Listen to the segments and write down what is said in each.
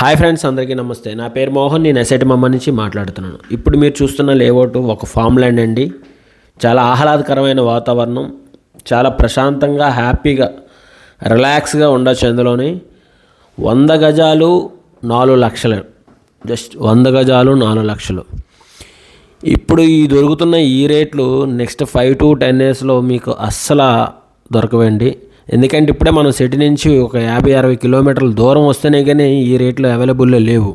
Hi friends, అందరికీ నమస్తే. నా పేరు మోహన్. నేను ఎస్ఐటి మమ్మ నుంచి మాట్లాడుతున్నాను. ఇప్పుడు మీరు చూస్తున్న లేఅవుట్ ఒక ఫామ్ ల్యాండ్ అండి. చాలా ఆహ్లాదకరమైన వాతావరణం, చాలా ప్రశాంతంగా హ్యాపీగా రిలాక్స్గా ఉండొచ్చు. అందులోని 100 గజాలు 4 లక్షలు, జస్ట్ 100 గజాలు 4 లక్షలు. ఇప్పుడు ఈ దొరుకుతున్న ఈ రేట్లు నెక్స్ట్ 5 to 10 yearsలో మీకు అస్సలు దొరకవండి. ఎందుకంటే ఇప్పుడే మనం సిటీ నుంచి ఒక 50-60 కిలోమీటర్ల దూరం వస్తేనే కానీ ఈ రేట్లు అవైలబుల్లో లేవు.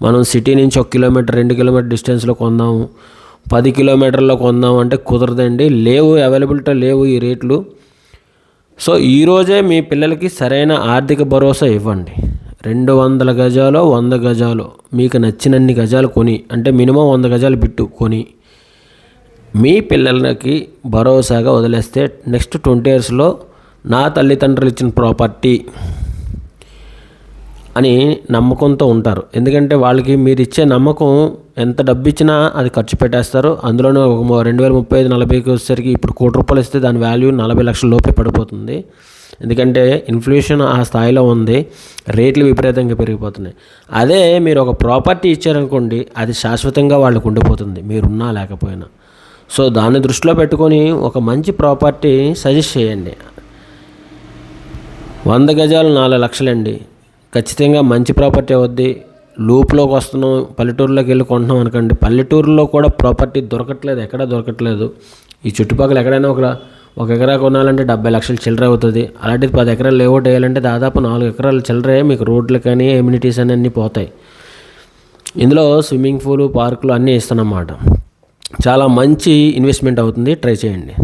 మనం సిటీ నుంచి 1 కిలోమీటర్ 2 కిలోమీటర్ డిస్టెన్స్లో కొందాము, 10 కిలోమీటర్లో కొందాము అంటే కుదరదండి. లేవు, అవైలబిలిటీ లేవు ఈ రేట్లు. సో ఈరోజే మీ పిల్లలకి సరైన ఆర్థిక భరోసా ఇవ్వండి. 200 గజాలు 100 గజాలు మీకు నచ్చినన్ని గజాలు కొని, అంటే మినిమం 100 గజాలు బిట్టు కొని మీ పిల్లలకి భరోసాగా వదిలేస్తే నెక్స్ట్ 20 yearsలో నా తల్లిదండ్రులు ఇచ్చిన ప్రాపర్టీ అని నమ్మకంతో ఉంటారు. ఎందుకంటే వాళ్ళకి మీరు ఇచ్చే నమ్మకం, ఎంత డబ్బు ఇచ్చినా అది ఖర్చు పెట్టేస్తారు. అందులోనే 2035-40కి వచ్చేసరికి ఇప్పుడు ₹1,00,00,000 ఇస్తే దాని వాల్యూ 40 లక్షల లోపే పడిపోతుంది. ఎందుకంటే ఇన్ఫ్లేషన్ ఆ స్థాయిలో ఉంది, రేట్లు విపరీతంగా పెరిగిపోతున్నాయి. అదే మీరు ఒక ప్రాపర్టీ ఇచ్చారనుకోండి, అది శాశ్వతంగా వాళ్ళకు ఉండిపోతుంది, మీరున్నా లేకపోయినా. సో దాన్ని దృష్టిలో పెట్టుకొని ఒక మంచి ప్రాపర్టీ సజెస్ట్ చేయండి. 100 గజాలు 4 లక్షలండి. ఖచ్చితంగా మంచి ప్రాపర్టీ అవుద్ది. లూప్లోకి వస్తున్నాం, పల్లెటూరులోకి వెళ్ళి కొంటున్నాం అనుకోండి, పల్లెటూరులో కూడా ప్రాపర్టీ దొరకట్లేదు, ఎక్కడా దొరకట్లేదు. ఈ చుట్టుపక్కల ఎక్కడైనా ఒక ఎకరా కొనాలంటే 70 లక్షలు చిల్లర అవుతుంది. అలాంటిది 10 ఎకరాలు లేఅవుట్ వేయాలంటే దాదాపు 4 ఎకరాలు చిల్లరే మీకు రోడ్లు కానీ ఎమ్యూనిటీస్ అన్నీ పోతాయి. ఇందులో స్విమ్మింగ్ పూలు, పార్కులు అన్నీ ఇస్తానన్నమాట. చాలా మంచి ఇన్వెస్ట్మెంట్ అవుతుంది, ట్రై చేయండి.